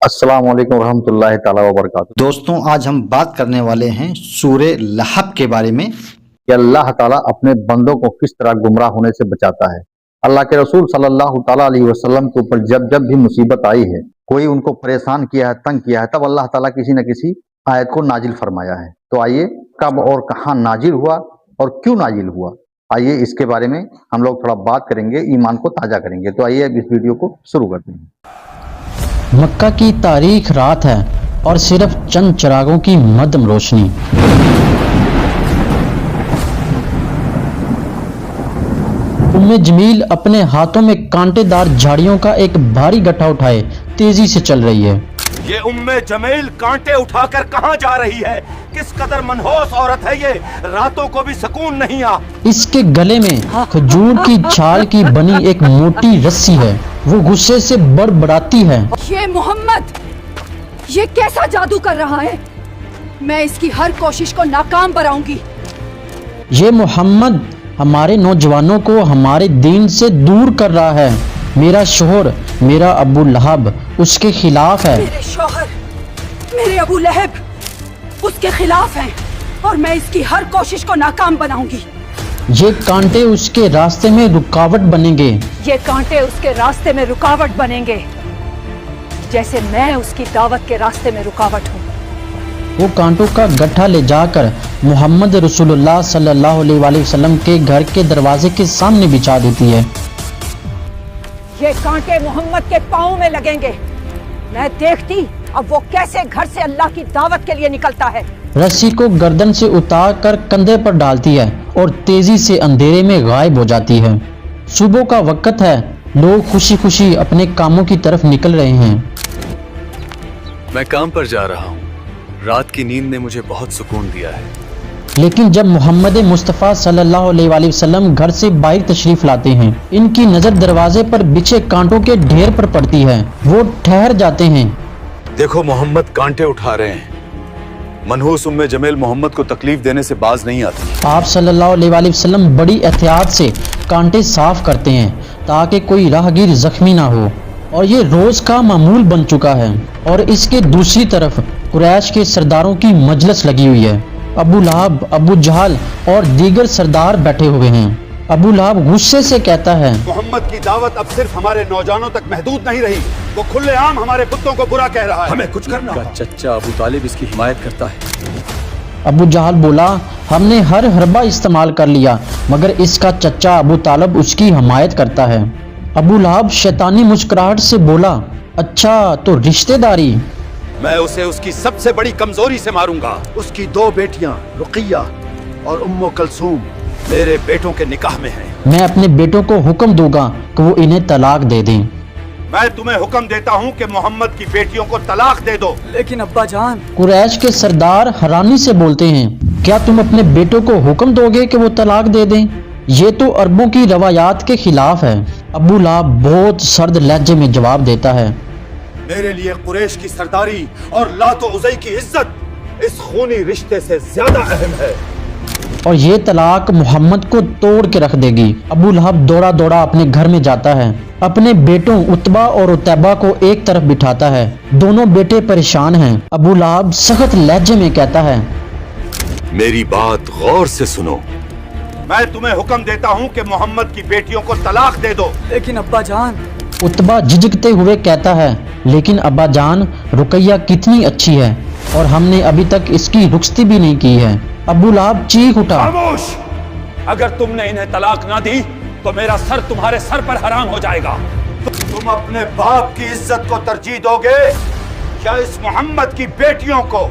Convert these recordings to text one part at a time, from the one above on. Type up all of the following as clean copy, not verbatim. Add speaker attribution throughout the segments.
Speaker 1: अस्सलाम वालेकुम रहमतुल्लाहि ताला वबरकातुहू।
Speaker 2: दोस्तों, आज हम बात करने वाले हैं सूरे लहब के बारे में
Speaker 1: कि अल्लाह ताला अपने बंदों को किस तरह गुमराह होने से बचाता है। अल्लाह के रसूल सल्लल्लाहु ताला अलैहि वसल्लम के ऊपर जब जब भी मुसीबत आई है, कोई उनको परेशान किया है, तंग किया है, तब अल्लाह ताला किसी न किसी आयत को नाजिल फरमाया है। तो आइए, कब और कहाँ नाजिल हुआ और क्यों नाजिल हुआ, आइए इसके बारे में हम लोग थोड़ा बात करेंगे, ईमान को ताज़ा करेंगे। तो आइए अब इस वीडियो को शुरू करते हैं।
Speaker 3: मक्का की तारीख रात है और सिर्फ चंद चिरागों की मध्यम रोशनी। उम्मे जमील अपने हाथों में कांटेदार झाड़ियों का एक भारी गट्ठा उठाए तेजी से चल रही है।
Speaker 4: ये उम्मे जमील कांटे उठाकर कहाँ जा रही है? किस कदर मनहूस औरत है ये, रातों को भी सुकून नहीं आ।
Speaker 3: इसके गले में खजूर की छाल की बनी एक मोटी रस्सी है। वो गुस्से से बड़बड़ाती है।
Speaker 5: ये मोहम्मद, ये कैसा जादू कर रहा है? मैं इसकी हर कोशिश को नाकाम बनाऊंगी।
Speaker 3: ये मोहम्मद हमारे नौजवानों को हमारे दीन से दूर कर रहा है। मेरा शोहर, मेरा अबू लहब उसके खिलाफ है।
Speaker 5: मेरे शोहर, मेरे अबू लहब उसके खिलाफ हैं और मैं इसकी हर कोशिश को नाकाम बनाऊंगी।
Speaker 3: ये कांटे उसके रास्ते में रुकावट बनेंगे।
Speaker 5: ये कांटे उसके रास्ते में रुकावट बनेंगे, जैसे मैं उसकी दावत के रास्ते में रुकावट हूँ।
Speaker 3: वो कांटों का गट्ठा ले जाकर मोहम्मद रसूलुल्लाह सल्लल्लाहु अलैहि वसल्लम के घर के दरवाजे के सामने बिछा देती है।
Speaker 5: ये कांटे मोहम्मद के पाँव में लगेंगे। मैं देखती अब वो कैसे घर से अल्लाह की दावत के लिए निकलता है।
Speaker 3: रस्सी को गर्दन से उतार कर कंधे पर डालती है और तेजी से अंधेरे में गायब हो जाती है। सुबह का वक्त है, लोग खुशी खुशी अपने कामों की तरफ निकल रहे हैं।
Speaker 6: मैं काम पर जा रहा हूँ। रात की नींद ने मुझे बहुत सुकून दिया है।
Speaker 3: लेकिन जब मोहम्मद मुस्तफ़ा सल्लल्लाहु अलैहि वसल्लम घर से बाहर तशरीफ लाते हैं, इनकी नजर दरवाजे पर बिछे कांटों के ढेर पर पड़ती है। वो ठहर जाते हैं।
Speaker 6: देखो, मोहम्मद कांटे उठा रहे हैं। मनहूस उम्मे जमील मोहम्मद को तकलीफ देने से बाज नहीं आती।
Speaker 3: आप सल्लल्लाहु अलैहि वसल्लम बड़ी एहतियात से कांटे साफ करते हैं ताकि कोई राहगीर जख्मी ना हो, और ये रोज का मामूल बन चुका है। और इसके दूसरी तरफ कुरैश के सरदारों की मजलिस लगी हुई है। अबू लहब, अबू जहल और दीगर सरदार बैठे हुए हैं। अबू लहब गुस्से से कहता है,
Speaker 4: मोहम्मद की दावत अब सिर्फ हमारे नौजवानों तक महदूद नहीं रही, वो खुलेआम हमारे पुत्रों को बुरा कह रहा है। हमें कुछ करना होगा।
Speaker 6: चचा अबू तालिब इसकी हिमायत करता है।
Speaker 3: अबू जहल बोला, हमने हर हरबा इस्तेमाल कर लिया मगर इसका चचा अबू तालिब उसकी हिमायत करता है। अबू लहब शैतानी मुस्कुराहट से बोला, अच्छा तो रिश्तेदारी।
Speaker 4: मैं उसे उसकी सबसे बड़ी कमजोरी से मारूंगा। उसकी दो बेटियां रुकिया और उम्मो कलसूम मेरे बेटों के निकाह में हैं।
Speaker 3: मैं अपने बेटों को हुक्म दूंगा कि वो इन्हें तलाक दे दें।
Speaker 4: मैं तुम्हें हुक्म देता हूँ कि मोहम्मद की बेटियों को तलाक दे दो।
Speaker 6: लेकिन अब्बा जान।
Speaker 3: कुरैश के सरदार हैरानी से बोलते हैं, क्या तुम अपने बेटों को हुक्म दोगे कि वो तलाक दे दें? ये तो अरबों की रवायात के खिलाफ है। अबू लहब बहुत सर्द लहजे में जवाब देता है,
Speaker 4: मेरे लिए कुरैश की सरदारी और लातो उज़ै की इज्जत इस खूनी रिश्ते से ज्यादा अहम है,
Speaker 3: और ये तलाक मोहम्मद को तोड़ के रख देगी। अबू लहब दौड़ा दौड़ा अपने घर में जाता है। अपने बेटों उतबा और उतैबा को एक तरफ बिठाता है। दोनों बेटे परेशान हैं। अबू लहब सख्त लहजे में कहता है,
Speaker 4: मेरी बात गौर से सुनो। मैं तुम्हें हुक्म देता हूँ कि मोहम्मद की बेटियों को तलाक दे दो।
Speaker 6: लेकिन अब्बा जान।
Speaker 3: उतबा झिझकते हुए कहता है, लेकिन अब्बा जान, रुकैया कितनी अच्छी है और हमने अभी तक इसकी रुखसती भी नहीं की है। अबू लहब चीख उठा,
Speaker 4: खामोश! अगर तुमने इन्हें तलाक ना दी तो मेरा सर तुम्हारे सर पर हराम हो जाएगा। तुम अपने बाप की इज्जत को तरजीह दोगे या इस मोहम्मद की बेटियों को?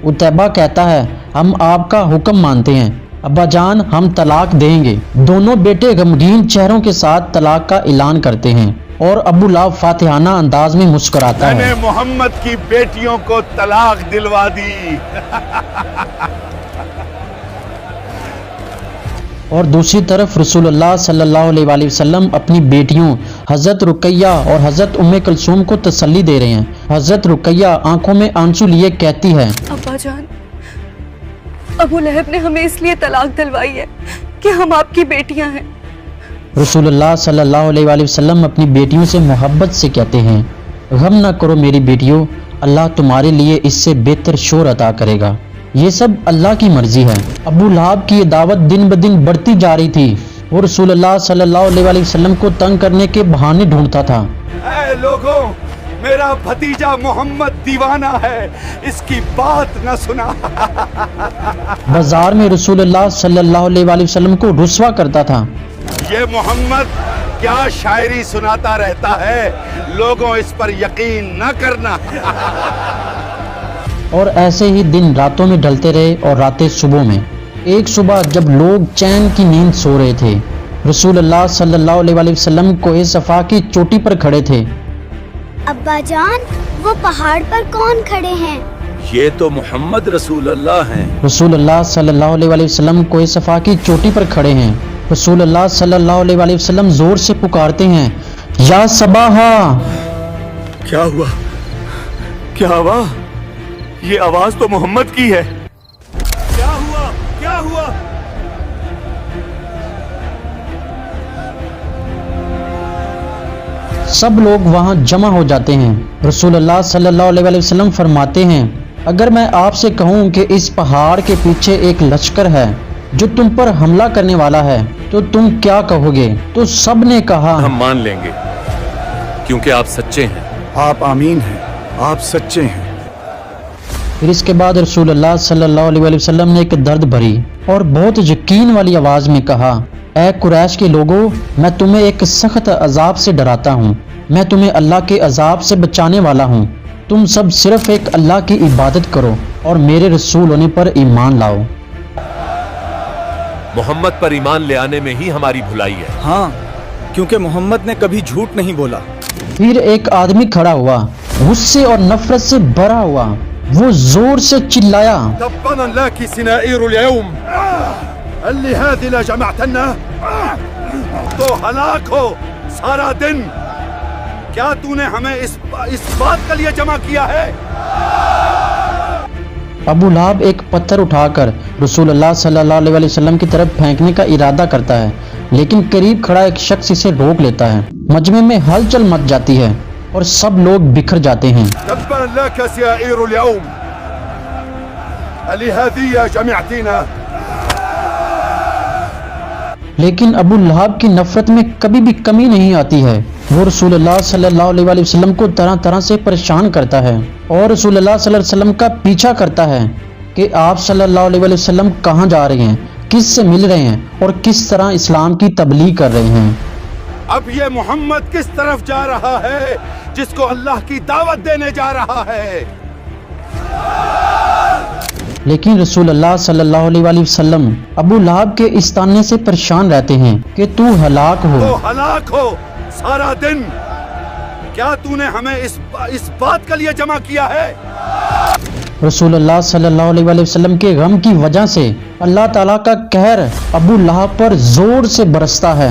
Speaker 3: उतैबा कहता है, हम आपका हुक्म मानते हैं अब्बा जान, हम तलाक देंगे। दोनों बेटे गमगीन चेहरों के साथ तलाक का ऐलान करते हैं और अबू लहब फातिहाना अंदाज में मुस्कुराता है।
Speaker 4: मैंने मोहम्मद की बेटियों को तलाक दिलवा दी।
Speaker 3: और दूसरी तरफ रसूलुल्लाह सल्लल्लाहु अलैहि वसल्लम अपनी बेटियों हजरत रुकैया और हजरत उम्मे कलसूम को तसल्ली दे रहे हैं। हजरत रुकैया आंखों में आंसू लिए कहती है,
Speaker 5: अब्बा जान, अबू लहब ने हमें इसलिए तलाक दिलवाई है कि हम आपकी बेटियां हैं।
Speaker 3: रसूलुल्लाह सल्लल्लाहु अलैहि वसल्लम अपनी बेटियों से मोहब्बत से कहते हैं, غم نہ کرو میری بیٹیوں، اللہ تمہارے لیے اس سے بہتر شور عطا کرے گا، یہ سب اللہ کی مرضی ہے۔ ابو لہب کی یہ دعوت دن بدن بڑھتی جا رہی تھی، وہ رسول اللہ صلی اللہ علیہ وسلم کو تنگ کرنے کے بہانے ڈھونڈتا تھا۔
Speaker 4: اے لوگوں، میرا بھتیجا محمد دیوانہ ہے، اس کی بات نہ سنا۔
Speaker 3: بازار میں رسول اللہ صلی اللہ علیہ وسلم کو رسوا کرتا تھا۔
Speaker 4: یہ محمد کیا شاعری سناتا رہتا ہے، لوگوں اس پر یقین نہ کرنا۔
Speaker 3: اور ایسے ہی دن راتوں میں ڈھلتے رہے اور راتیں صبح میں۔ ایک صبح جب لوگ چین کی نیند سو رہے تھے، رسول اللہ صلی اللہ علیہ وسلم کوہ صفا کی چوٹی پر کھڑے تھے۔
Speaker 7: ابا جان، وہ پہاڑ پر کون کھڑے ہیں؟
Speaker 4: یہ تو محمد رسول اللہ ہیں۔
Speaker 3: رسول اللہ صلی اللہ علیہ وسلم کوہ صفا کی چوٹی پر کھڑے ہیں۔ رسول اللہ صلی اللہ علیہ وسلم زور سے پکارتے ہیں، یا صباحا۔
Speaker 6: کیا ہوا؟ کیا ہوا؟ یہ آواز تو محمد کی ہے۔ کیا ہوا؟ کیا ہوا؟
Speaker 3: سب لوگ وہاں جمع ہو جاتے ہیں۔ رسول اللہ صلی اللہ علیہ وسلم فرماتے ہیں، اگر میں آپ سے کہوں کہ اس پہاڑ کے پیچھے ایک لشکر ہے جو تم پر حملہ کرنے والا ہے تو تم کیا کہو گے؟ تو سب نے کہا،
Speaker 6: ہم مان لیں گے کیونکہ آپ سچے ہیں۔
Speaker 8: آپ آمین ہیں، آپ سچے ہیں۔
Speaker 3: پھر اس کے بعد رسول اللہ صلی اللہ علیہ وسلم نے ایک درد بھری اور بہت یقین والی آواز میں کہا، اے قریش کے لوگوں، میں تمہیں ایک سخت عذاب سے ڈراتا ہوں، میں تمہیں اللہ کے عذاب سے بچانے والا ہوں، تم سب صرف ایک اللہ کی عبادت کرو اور میرے رسول ہونے پر ایمان لاؤ۔
Speaker 9: محمد پر ایمان لے آنے میں ہی ہماری بھلائی ہے۔
Speaker 8: ہاں، کیونکہ محمد نے کبھی جھوٹ نہیں بولا۔
Speaker 3: پھر ایک آدمی کھڑا ہوا، غصے اور نفرت سے بھرا ہوا، وہ زور سے چلایا،
Speaker 4: تبا لك سنائر اليوم اللي هذه لا جمعتنا، تو ہلاک ہو سارا دن، کیا تو نے ہمیں اس بات کے لیے جمع کیا ہے؟
Speaker 3: ابو لہب ایک پتھر اٹھا کر رسول اللہ صلی اللہ علیہ وسلم کی طرف پھینکنے کا ارادہ کرتا ہے، لیکن قریب کھڑا ایک شخص اسے روک لیتا ہے۔ مجمع میں ہلچل مچ جاتی ہے اور سب لوگ بکھر جاتے ہیں۔
Speaker 4: تبا لك سنائر اليوم اللي هذه جمعتنا۔
Speaker 3: لیکن ابو لہب کی نفرت میں کبھی بھی کمی نہیں آتی ہے، وہ رسول اللہ صلی اللہ علیہ وسلم کو طرح طرح سے پریشان کرتا ہے اور رسول اللہ صلی اللہ علیہ وسلم کا پیچھا کرتا ہے کہ آپ صلی اللہ علیہ وسلم کہاں جا رہے ہیں، کس سے مل رہے ہیں اور کس طرح اسلام کی تبلیغ کر رہے ہیں۔
Speaker 4: اب یہ محمد کس طرف جا رہا ہے جس کو اللہ کی دعوت دینے جا رہا ہے؟
Speaker 3: لیکن رسول اللہ صلی اللہ علیہ وسلم ابو لہب کے اس تانے سے پریشان رہتے ہیں کہ تو ہلاک ہو۔
Speaker 4: تو ہلاک ہو سارا دن، کیا تو نے ہمیں اس بات کے لیے جمع کیا ہے؟
Speaker 3: رسول اللہ صلی اللہ علیہ وسلم کے غم کی وجہ سے اللہ تعالیٰ کا قہر ابو لہب پر زور سے برستا ہے۔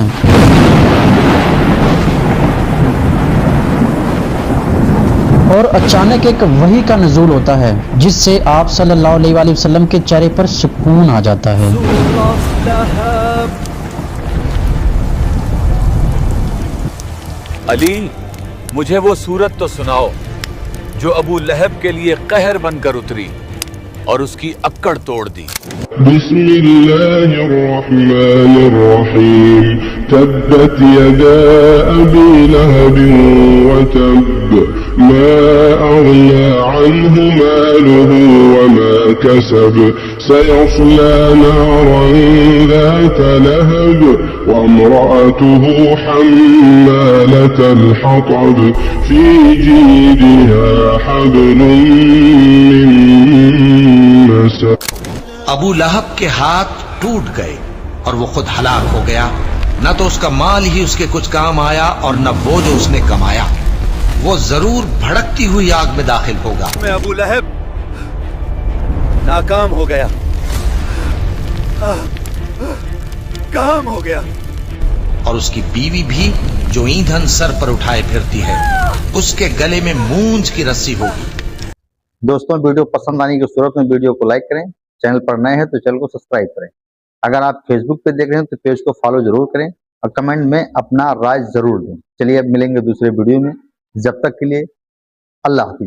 Speaker 3: اور اچانک ایک وحی کا نزول ہوتا ہے جس سے آپ صلی اللہ علیہ وسلم کے چہرے پر سکون آ جاتا ہے۔
Speaker 9: علی، مجھے وہ سورت تو سناؤ جو ابو لہب کے لیے قہر بن کر اتری اور اس کی اکڑ توڑ دی۔
Speaker 10: بسم اللہ الرحمن الرحیم تبت یدا ابی لہب وتب ما اغنى عنه ماله وما كسب سيصلى نارا ذات لهب وامرأته حمالة الحطب في جيدها حبل من مسد۔
Speaker 11: ابو لہب کے ہاتھ ٹوٹ گئے اور وہ خود ہلاک ہو گیا، نہ تو اس کا مال ہی اس کے کچھ کام آیا اور نہ وہ جو اس نے کمایا، وہ ضرور بھڑکتی ہوئی آگ میں داخل ہوگا۔
Speaker 4: میں ابو لہب ناکام ہو گیا، کام ہو گیا،
Speaker 11: اور اس کی بیوی بھی جو ایندھن سر پر اٹھائے پھرتی ہے، اس کے گلے میں مونج کی رسی ہوگی۔
Speaker 1: دوستوں، ویڈیو پسند آنے کی صورت میں ویڈیو کو لائک کریں، چینل پر نئے ہیں تو چینل کو سبسکرائب کریں، اگر آپ فیس بک پہ دیکھ رہے ہیں تو پیج کو فالو ضرور کریں اور کمنٹ میں اپنا رائے ضرور دیں۔ چلیے اب ملیں گے دوسرے ویڈیو میں، جب تک کے لیے اللہ حافظ.